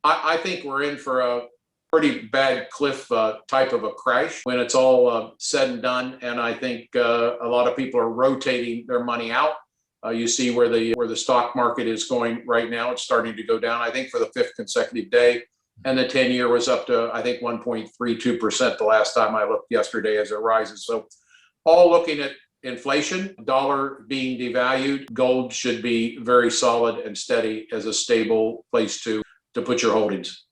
I think we're in for a pretty bad cliff type of a crash when it's all said and done. And I think a lot of people are rotating their money out. You see where the stock market is going right now. It's starting to go down, I think, for the fifth consecutive day. And the 10-year was up to, I think, 1.32% the last time I looked yesterday as it rises. So all looking at inflation, dollar being devalued, gold should be very solid and steady as a stable place to put your holdings.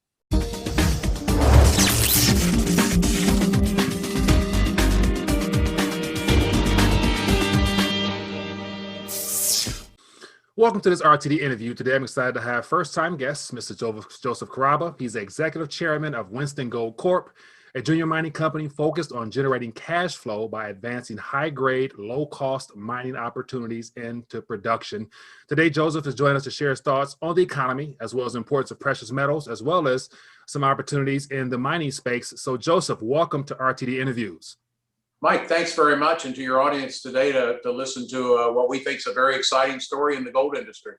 Welcome to this RTD interview. Today, I'm excited to have first-time guest, Mr. Joseph Carrabba. He's the executive chairman of Winston Gold Corp, a junior mining company focused on generating cash flow by advancing high-grade, low-cost mining opportunities into production. Today, Joseph is joining us to share his thoughts on the economy, as well as the importance of precious metals, as well as some opportunities in the mining space. So, Joseph, welcome to RTD Interviews. Mike, thanks very much, and to your audience today to listen to what we think is a very exciting story in the gold industry.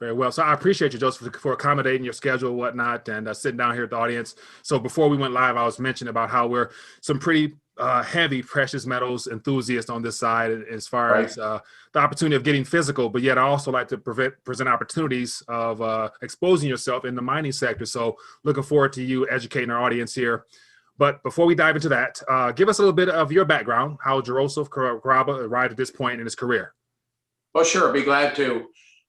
Very well. So I appreciate you, Joseph, for accommodating your schedule and whatnot, and sitting down here with the audience. So before we went live, I was mentioning about how we're some pretty heavy precious metals enthusiasts on this side as far as the opportunity of getting physical, but yet I also like to present opportunities of exposing yourself in the mining sector. So looking forward to you educating our audience here. But before we dive into that, give us a little bit of your background, how Joseph Carrabba arrived at this point in his career. Well, sure, I'd be glad to.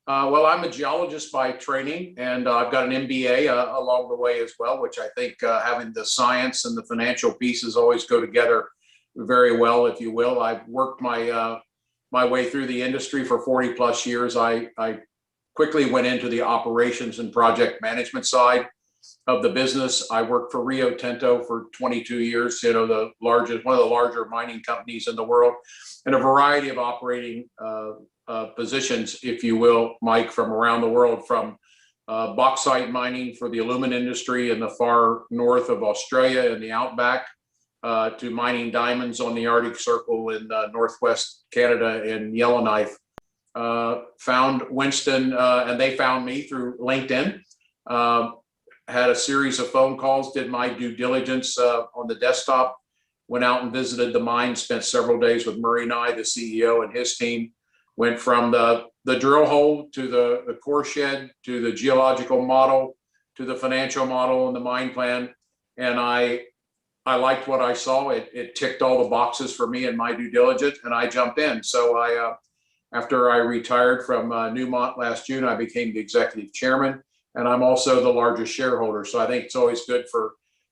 Well, I'm a geologist by training, and I've got an MBA along the way as well, which I think having the science and the financial pieces always go together very well, if you will. I've worked my way through the industry for 40 plus years. I quickly went into the operations and project management side of the business. I worked for Rio Tinto for 22 years, one of the larger mining companies in the world, and a variety of operating positions, if you will, Mike, from around the world, from bauxite mining for the aluminum industry in the far north of Australia and the outback, to mining diamonds on the Arctic Circle in northwest Canada in Yellowknife. Found Winston, and they found me through LinkedIn. Had a series of phone calls, did my due diligence on the desktop, went out and visited the mine, spent several days with Murray Nye, the CEO, and his team. Went from the drill hole to the core shed, to the geological model, to the financial model and the mine plan. And I liked what I saw. It ticked all the boxes for me in my due diligence, and I jumped in. So after I retired from Newmont last June, I became the executive chairman. And I'm also the largest shareholder. So I think it's always good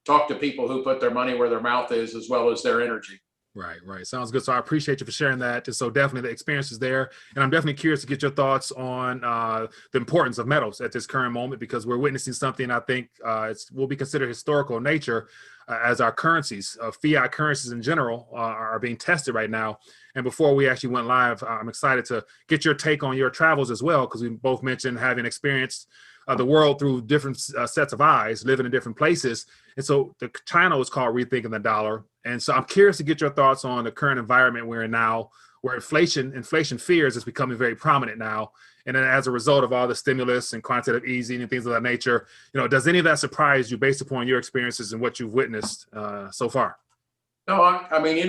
talk to people who put their money where their mouth is, as well as their energy. Right. Sounds good. So I appreciate you for sharing that. And so definitely the experience is there. And I'm definitely curious to get your thoughts on the importance of metals at this current moment, because we're witnessing something I think will be considered historical in nature as our currencies, fiat currencies in general, are being tested right now. And before we actually went live, I'm excited to get your take on your travels as well, because we both mentioned having experienced the world through different sets of eyes, living in different places. And so the channel is called Rethinking the Dollar. And so I'm curious to get your thoughts on the current environment we're in now, where inflation fears is becoming very prominent now. And then as a result of all the stimulus and quantitative easing and things of that nature, does any of that surprise you based upon your experiences and what you've witnessed so far? No, I mean,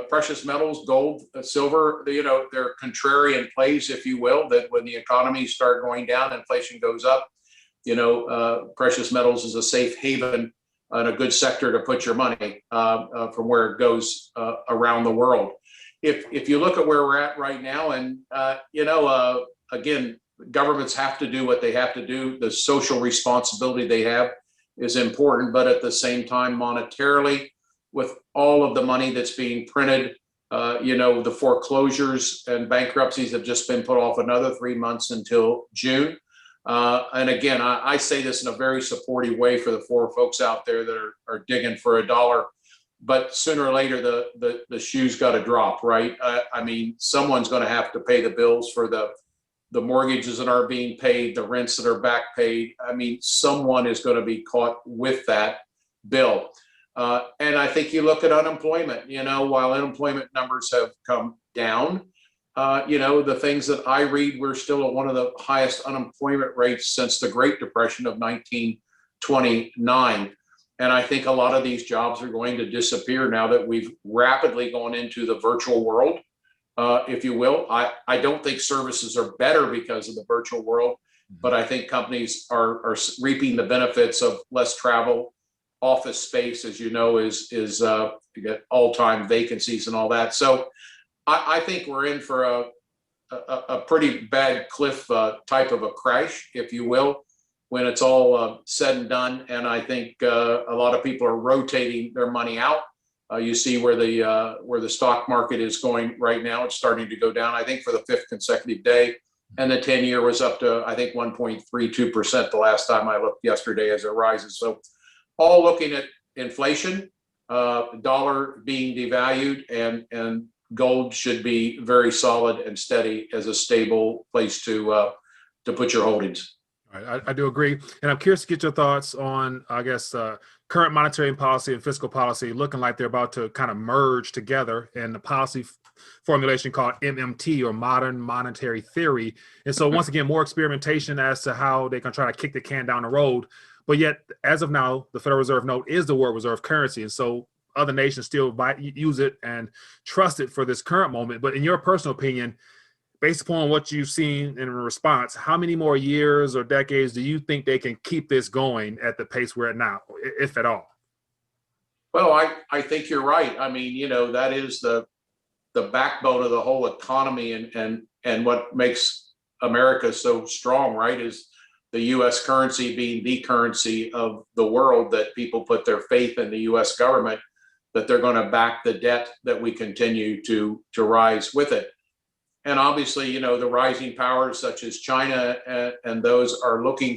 precious metals, gold, silver, they're contrarian plays, if you will, that when the economies start going down, inflation goes up. Precious metals is a safe haven and a good sector to put your money from where it goes around the world. If you look at where we're at right now, and, again, governments have to do what they have to do. The social responsibility they have is important, but at the same time, monetarily, with all of the money that's being printed, the foreclosures and bankruptcies have just been put off another 3 months until June. And again, I say this in a very supportive way for the poor folks out there that are digging for a dollar. But sooner or later, the shoe's got to drop, right? I mean, someone's going to have to pay the bills for the mortgages that are being paid, the rents that are back paid. I mean, someone is going to be caught with that bill. And I think you look at unemployment, while unemployment numbers have come down, the things that I read, we're still at one of the highest unemployment rates since the Great Depression of 19 2029. And I think a lot of these jobs are going to disappear now that we've rapidly gone into the virtual world, if you will. I don't think services are better because of the virtual world, but I think companies are reaping the benefits of less travel. Office space, as you know, is you get all-time vacancies and all that. So I think we're in for a pretty bad cliff type of a crash, if you will, when it's all said and done. And I think a lot of people are rotating their money out. You see where the stock market is going right now. It's starting to go down, I think, for the 5th consecutive day. And the 10-year was up to, I think, 1.32% the last time I looked yesterday as it rises. So all looking at inflation, dollar being devalued, and gold should be very solid and steady as a stable place to put your holdings. All right, I do agree. And I'm curious to get your thoughts on, I guess, current monetary policy and fiscal policy looking like they're about to kind of merge together in the policy formulation called MMT, or modern monetary theory. And so once again, more experimentation as to how they can try to kick the can down the road. But yet, as of now, the Federal Reserve note is the world reserve currency. And so other nations still use it and trust it for this current moment. But in your personal opinion, based upon what you've seen in response, how many more years or decades do you think they can keep this going at the pace we're at now, if at all? Well, I think you're right. I mean, you know, that is the backbone of the whole economy, and what makes America so strong, right, is the U.S. currency being the currency of the world, that people put their faith in the U.S. government, that they're going to back the debt that we continue to rise with it. And obviously, you know, the rising powers such as China and those are looking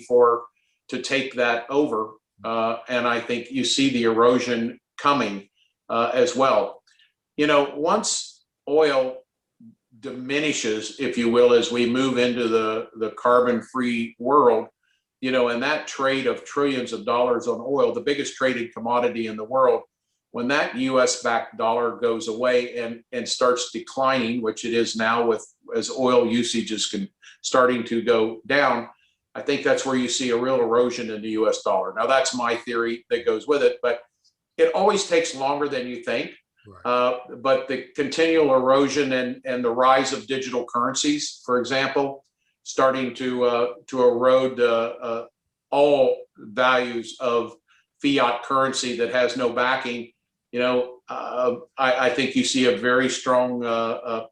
to take that over. And I think you see the erosion coming as well. You know, once oil diminishes, if you will, as we move into the carbon-free world, you know, and that trade of trillions of dollars on oil, the biggest traded commodity in the world, when that US backed dollar goes away and starts declining, which it is now as oil usage is starting to go down, I think that's where you see a real erosion in the US dollar. Now, that's my theory that goes with it, but it always takes longer than you think. Right. But the continual erosion and the rise of digital currencies, for example, starting to erode all values of fiat currency that has no backing. You know, I think you see a very strong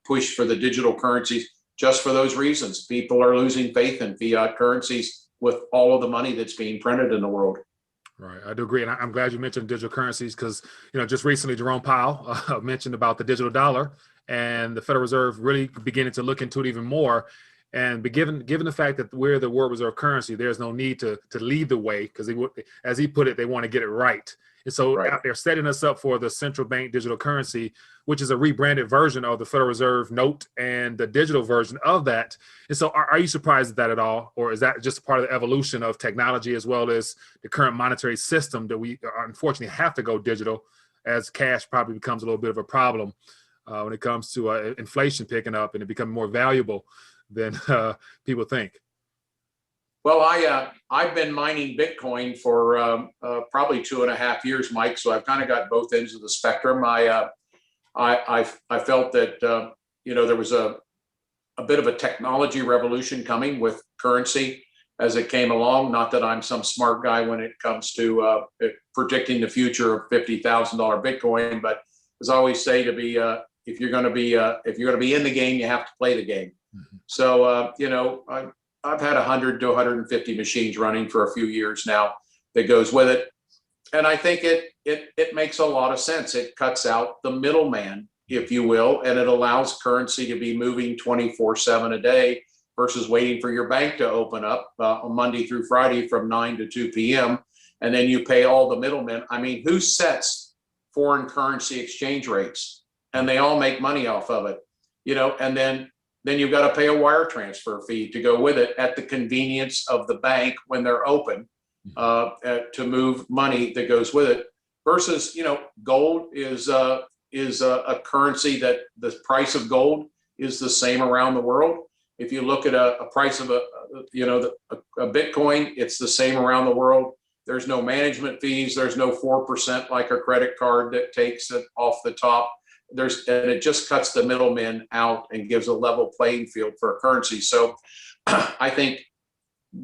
push for the digital currencies just for those reasons. People are losing faith in fiat currencies with all of the money that's being printed in the world. Right, I do agree, and I'm glad you mentioned digital currencies because, you know, just recently Jerome Powell mentioned about the digital dollar, and the Federal Reserve really beginning to look into it even more. And given the fact that we're the world reserve currency, there's no need to lead the way because as he put it, they want to get it right. And so they're setting us up for the central bank digital currency, which is a rebranded version of the Federal Reserve note and the digital version of that. And so are you surprised at that at all? Or is that just part of the evolution of technology as well as the current monetary system that we unfortunately have to go digital, as cash probably becomes a little bit of a problem when it comes to inflation picking up and it becoming more valuable than people think? Well, I've been mining Bitcoin for probably 2.5 years, Mike. So I've kind of got both ends of the spectrum. I felt that you know, there was a bit of a technology revolution coming with currency as it came along. Not that I'm some smart guy when it comes to predicting the future of $50,000 Bitcoin, but as I always say, if you're going to be in the game, you have to play the game. Mm-hmm. So you know, I've had 100 to 150 machines running for a few years now that goes with it. And I think it makes a lot of sense. It cuts out the middleman, if you will, and it allows currency to be moving 24/7 a day versus waiting for your bank to open up on Monday through Friday from 9 to 2 p.m. And then you pay all the middlemen. I mean, who sets foreign currency exchange rates? And they all make money off of it, you know, and then you've got to pay a wire transfer fee to go with it at the convenience of the bank when they're open to move money that goes with it. Versus, you know, gold is a currency that the price of gold is the same around the world. If you look at a price of a Bitcoin, it's the same around the world. There's no management fees. There's no 4% like a credit card that takes it off the top. And it just cuts the middlemen out and gives a level playing field for a currency. So I think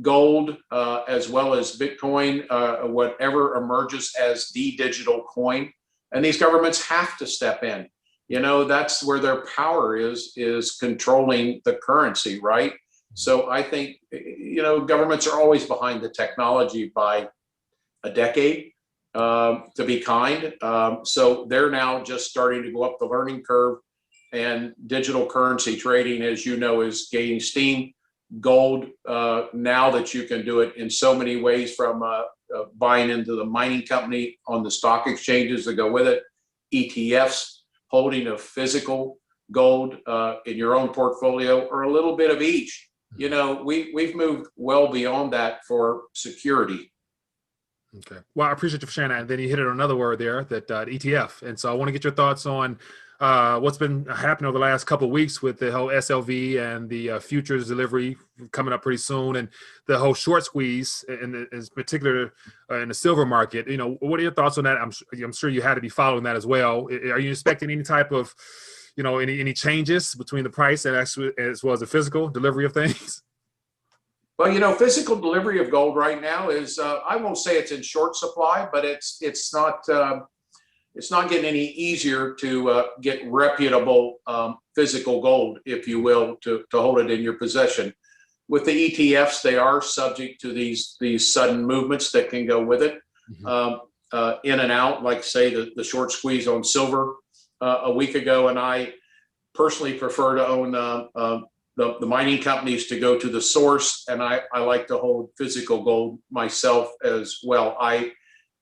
gold, as well as Bitcoin, whatever emerges as the digital coin, and these governments have to step in. That's where their power is controlling the currency, right? So I think, governments are always behind the technology by a decade, to be kind. So they're now just starting to go up the learning curve, and digital currency trading, as you know, is gaining steam. Gold, now that you can do it in so many ways, from buying into the mining company on the stock exchanges that go with it, ETFs, holding of physical gold in your own portfolio, or a little bit of each. We've moved well beyond that for security. Okay. Well, I appreciate you for sharing that. And then you hit it on another word there, that ETF. And so I want to get your thoughts on what's been happening over the last couple of weeks with the whole SLV and the futures delivery coming up pretty soon, and the whole short squeeze, in particular in the silver market. What are your thoughts on that? I'm sure you had to be following that as well. Are you expecting any type of, any changes between the price and actually, as well as the physical delivery of things? Well, physical delivery of gold right now is, I won't say it's in short supply, but it's not getting any easier to get reputable physical gold, if you will, to hold it in your possession. With the ETFs, they are subject to these sudden movements that can go with it, in and out, like say the short squeeze on silver a week ago. And I personally prefer to own the mining companies to go to the source, and I like to hold physical gold myself as well. I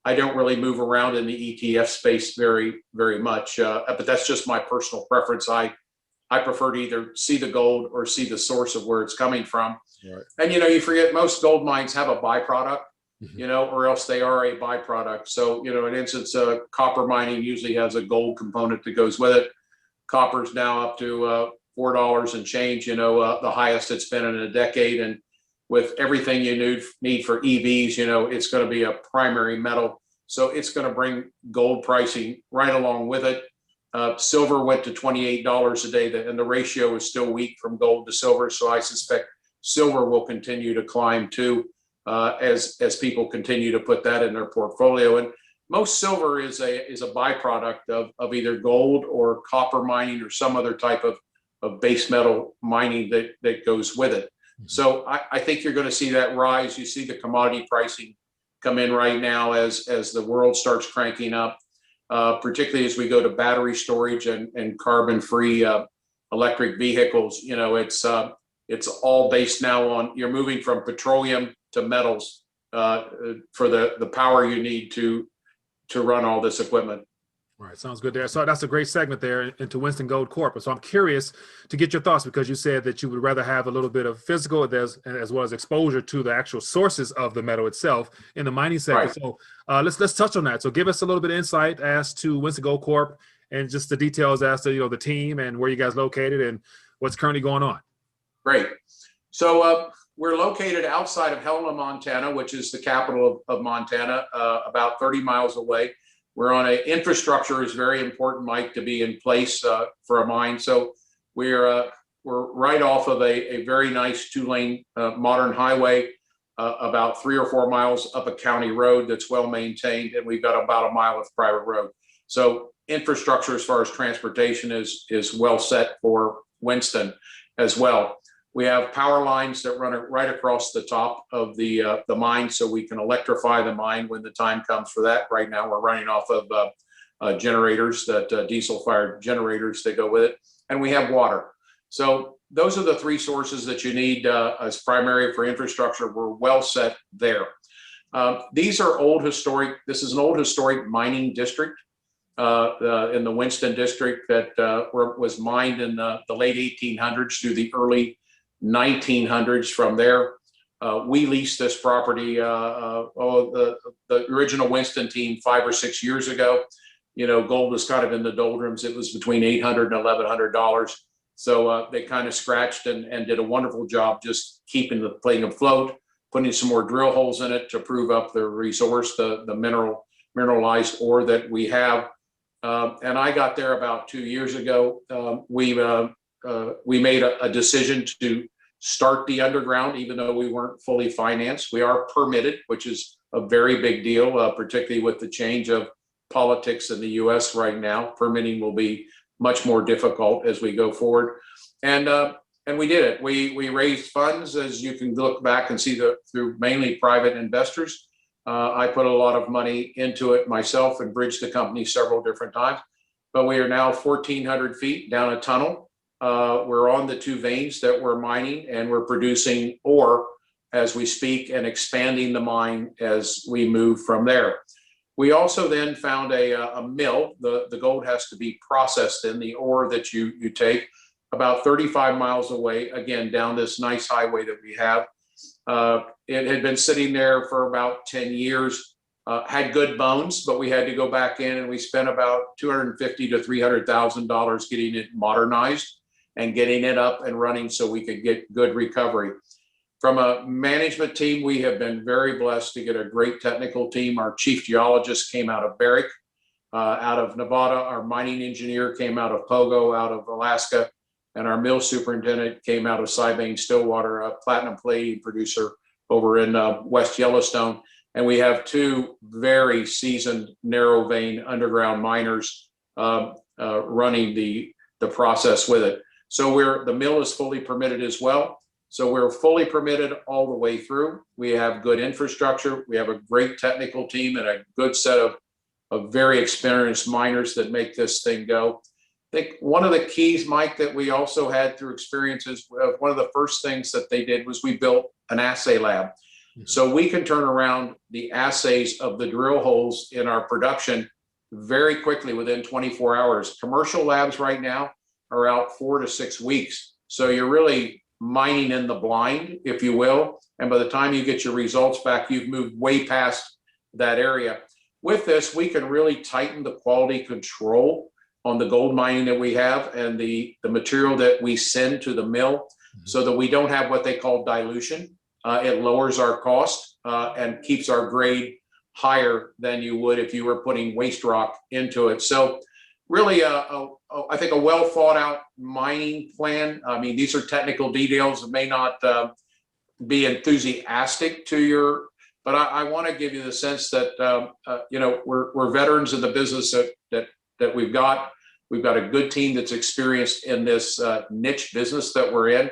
don't really move around in the ETF space very, very much, but that's just my personal preference. I prefer to either see the gold or see the source of where it's coming from. Right. And you forget, most gold mines have a byproduct, or else they are a byproduct. So in instance, copper mining usually has a gold component that goes with it. Copper's now up to $4 and change, the highest it's been in a decade. And with everything you need for EVs, it's going to be a primary metal. So it's going to bring gold pricing right along with it. Silver went to $28 a day, and the ratio is still weak from gold to silver. So I suspect silver will continue to climb too, as people continue to put that in their portfolio. And most silver is a byproduct of either gold or copper mining or some other type of base metal mining that goes with it. So I think you're going to see that rise. You see the commodity pricing come in right now as the world starts cranking up, particularly as we go to battery storage and carbon-free electric vehicles. It's all based now on, you're moving from petroleum to metals for the power you need to run all this equipment. Right. Sounds good there. So that's a great segment there into Winston Gold Corp. So I'm curious to get your thoughts, because you said that you would rather have a little bit of physical as well as exposure to the actual sources of the metal itself in the mining sector. Right. So let's touch on that. So give us a little bit of insight as to Winston Gold Corp and just the details as to the team and where you guys located and what's currently going on. Great. So we're located outside of Helena, Montana, which is the capital of Montana, about 30 miles away. We're on infrastructure is very important, Mike, to be in place for a mine. So we're right off of a very nice 2-lane modern highway, about 3 or 4 miles up a county road that's well maintained, and we've got about a mile of private road. So infrastructure as far as transportation is well set for Winston as well. We have power lines that run right across the top of the mine, so we can electrify the mine when the time comes for that. Right now, we're running off of generators, diesel-fired generators that go with it, and we have water. So those are the 3 sources that you need as primary for infrastructure. We're well set there. These are old historic. This is an old historic mining district in the Winston district that was mined in the late 1800s through the early 1900s. From there, we leased this property, the original Winston team 5 or 6 years ago. Gold was kind of in the doldrums. It was between $800 and $1,100. So they kind of scratched and did a wonderful job just keeping the thing afloat. putting some more drill holes in it to prove up the resource, the mineralized ore that we have. And I got there about 2 years ago. We made a decision to start the underground, even though we weren't fully financed. We are permitted, which is a very big deal, particularly with the change of politics in the US right now. Permitting will be much more difficult as we go forward. And we did it. We raised funds, as you can look back and see, through mainly private investors. I put a lot of money into it myself and bridged the company several different times. But we are now 1,400 feet down a tunnel. We're on the 2 veins that we're mining, and we're producing ore as we speak and expanding the mine as we move from there. We also then found a mill. The gold has to be processed in the ore that you take about 35 miles away, again, down this nice highway that we have. It had been sitting there for about 10 years, had good bones, but we had to go back in, and we spent about $250,000 to $300,000 getting it modernized and getting it up and running so we could get good recovery. From a management team, we have been very blessed to get a great technical team. Our chief geologist came out of Barrick, out of Nevada. Our mining engineer came out of Pogo, out of Alaska. And our mill superintendent came out of Sibanye-Stillwater, a platinum palladium producer over in West Yellowstone. And we have 2 very seasoned narrow vein underground miners running the process with it. So the mill is fully permitted as well. So we're fully permitted all the way through. We have good infrastructure. We have a great technical team and a good set of very experienced miners that make this thing go. I think one of the keys, Mike, that we also had through experiences, one of the first things that they did was we built an assay lab. Mm-hmm. So we can turn around the assays of the drill holes in our production very quickly within 24 hours. Commercial labs right now are out 4 to 6 weeks. So you're really mining in the blind, if you will. And by the time you get your results back, you've moved way past that area. With this, we can really tighten the quality control on the gold mining that we have and the material that we send to the mill, so that we don't have what they call dilution. It lowers our cost and keeps our grade higher than you would if you were putting waste rock into it. So really, I think a well thought out mining plan. I mean, these are technical details that may not be enthusiastic to your, but I want to give you the sense that, we're veterans of the business that we've got. We've got a good team that's experienced in this niche business that we're in,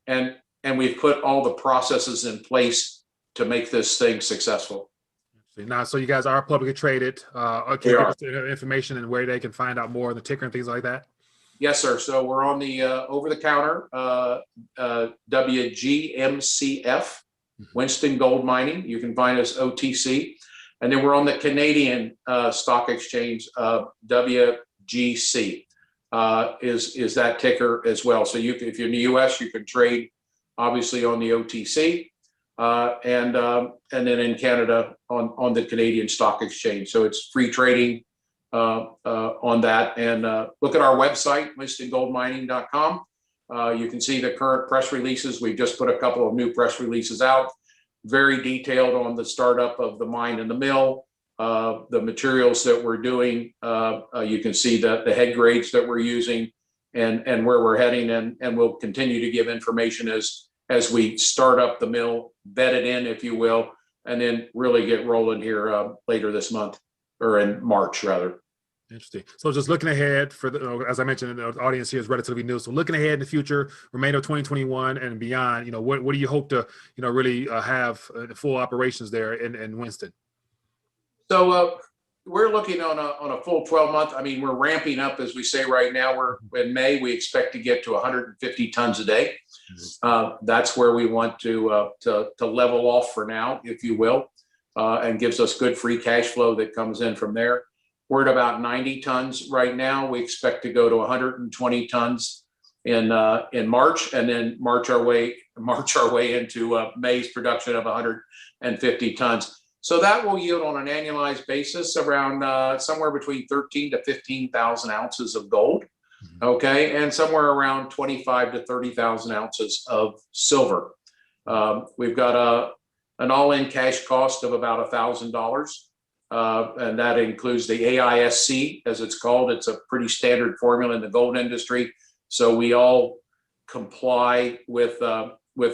and we've put all the processes in place to make this thing successable. Now, so you guys are publicly traded. Can you give us the information and where they can find out more, the ticker and things like that? Yes, sir. So we're on the over-the-counter WGMCF, Winston Gold Mining. You can find us OTC. And then we're on the Canadian Stock Exchange, WGC is that ticker as well. So if you're in the US, you can trade obviously on the OTC. And then in Canada on the Canadian Stock Exchange. So it's free trading on that. And look at our website, WinstonGoldMining.com. You can see the current press releases. We've just put a couple of new press releases out, very detailed on the startup of the mine and the mill, the materials that we're doing. You can see the head grades that we're using and where we're heading. And we'll continue to give information as we start up the mill, bed it in, if you will, and then really get rolling here later this month, or in March, rather. Interesting. So just looking ahead for as I mentioned, the audience here is relatively new. So looking ahead in the future, remainder of 2021 and beyond, what do you hope to, really have the full operations there in Winston? So we're looking on a full 12-month. I mean, we're ramping up, as we say right now. We're in May. We expect to get to 150 tons a day. That's where we want to level off for now, if you will, and gives us good free cash flow that comes in from there. We're at about 90 tons right now. We expect to go to 120 tons in March, and then march our way into May's production of 150 tons. So that will yield on an annualized basis around somewhere between 13 to 15,000 ounces of gold. Okay, and somewhere around 25 to 30,000 ounces of silver. We've got an all-in cash cost of about $1,000. And that includes the AISC, as it's called. It's a pretty standard formula in the gold industry. So we all comply with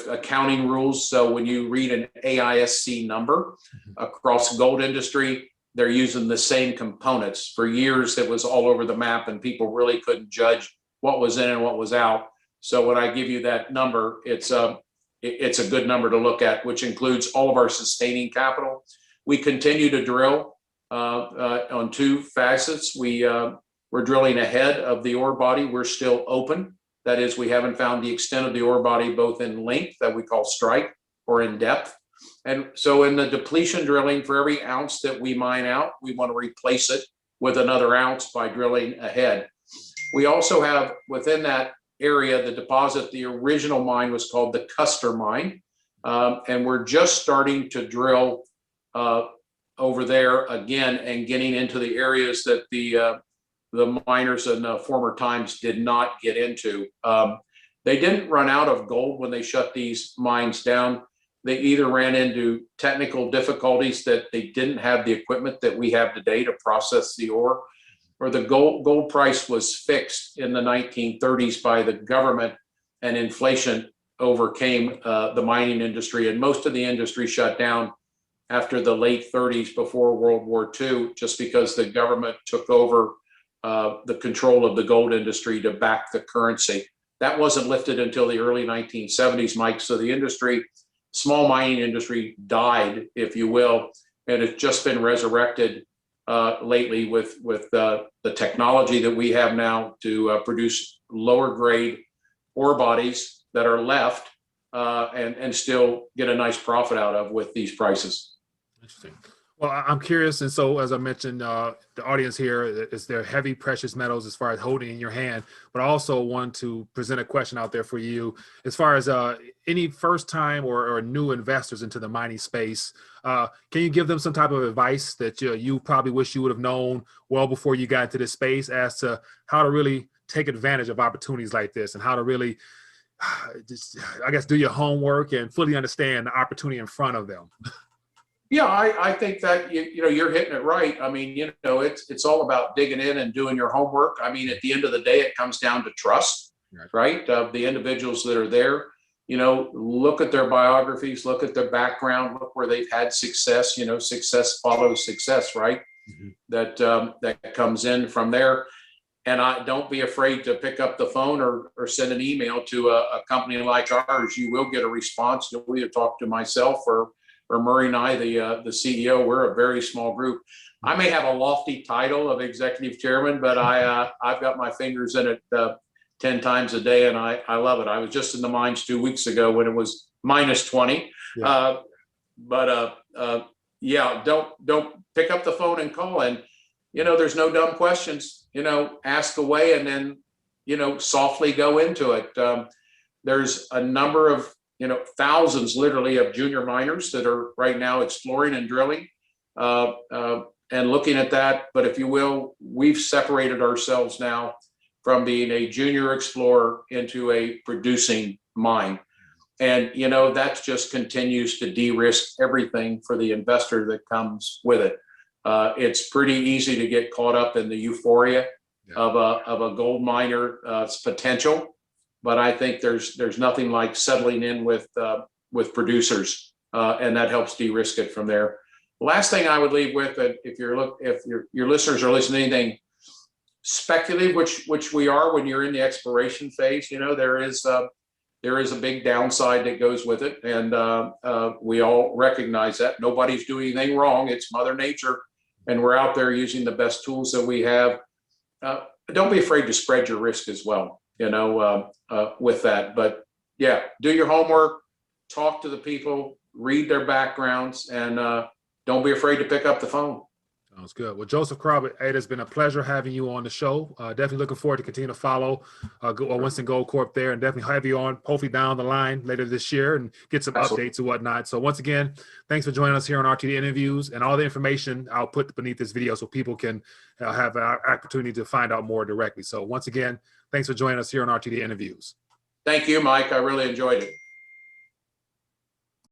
accounting rules. So when you read an AISC number across gold industry, they're using the same components. For years, it was all over the map and people really couldn't judge what was in and what was out. So when I give you that number, it's a good number to look at, which includes all of our sustaining capital. We continue to drill on two facets. We're drilling ahead of the ore body. We're still open. That is, we haven't found the extent of the ore body, both in length, that we call strike, or in depth. And so in the depletion drilling, for every ounce that we mine out, we want to replace it with another ounce by drilling ahead. We also have within that area, the deposit, the original mine was called the Keiser mine. And we're just starting to drill over there again and getting into the areas that the miners in former times did not get into. They didn't run out of gold when they shut these mines down. They either ran into technical difficulties that they didn't have the equipment that we have today to process the ore, or the gold price was fixed in the 1930s by the government, and inflation overcame the mining industry, and most of the industry shut down after the late 30s, before World War II, just because the government took over the control of the gold industry to back the currency. That wasn't lifted until the early 1970s, Mike. So the industry, small mining industry, died, if you will, and it's just been resurrected lately with the technology that we have now to produce lower grade ore bodies that are left and still get a nice profit out of with these prices. Interesting. Well, I'm curious, and so as I mentioned, the audience here is their heavy precious metals as far as holding in your hand, but I also want to present a question out there for you as far as any first time or new investors into the mining space. Can you give them some type of advice that you probably wish you would have known well before you got into this space, as to how to really take advantage of opportunities like this, and how to really just, I guess, do your homework and fully understand the opportunity in front of them? Yeah, I think that you're hitting it right. I mean, it's all about digging in and doing your homework. I mean, at the end of the day, it comes down to trust, right? Of the individuals that are there. Look at their biographies, look at their background, look where they've had success. Success follows success, right? Mm-hmm. That comes in from there. And don't be afraid to pick up the phone or send an email to a company like ours. You will get a response. You'll either talk to myself or Murray and I, the CEO. We're a very small group. I may have a lofty title of executive chairman, but I've got my fingers in it 10 times a day, and I love it. I was just in the mines 2 weeks ago when it was minus 20. Yeah. Yeah, don't pick up the phone and call. And there's no dumb questions. Ask away, and then softly go into it. There's a number of thousands literally of junior miners that are right now exploring and drilling and looking at that. But if you will, we've separated ourselves now from being a junior explorer into a producing mine. And, that just continues to de-risk everything for the investor that comes with it. It's pretty easy to get caught up in the euphoria of a gold miner's potential. But I think there's nothing like settling in with producers, and that helps de-risk it from there. The last thing I would leave with, if your listeners are listening to anything speculative, which we are when you're in the exploration phase, there is a big downside that goes with it, and we all recognize that. Nobody's doing anything wrong. It's Mother Nature, and we're out there using the best tools that we have. Don't be afraid to spread your risk as well. With that. But yeah, do your homework, talk to the people, read their backgrounds, and don't be afraid to pick up the phone. Sounds good. Well, Joseph Carrabba, it has been a pleasure having you on the show. Definitely looking forward to continue to follow Winston Gold Corp there, and definitely have you on hopefully down the line later this year and get some updates and whatnot. So once again, thanks for joining us here on RTD Interviews, and all the information I'll put beneath this video so people can have an opportunity to find out more directly. So once again, thanks for joining us here on RTD Interviews. Thank you, Mike. I really enjoyed it.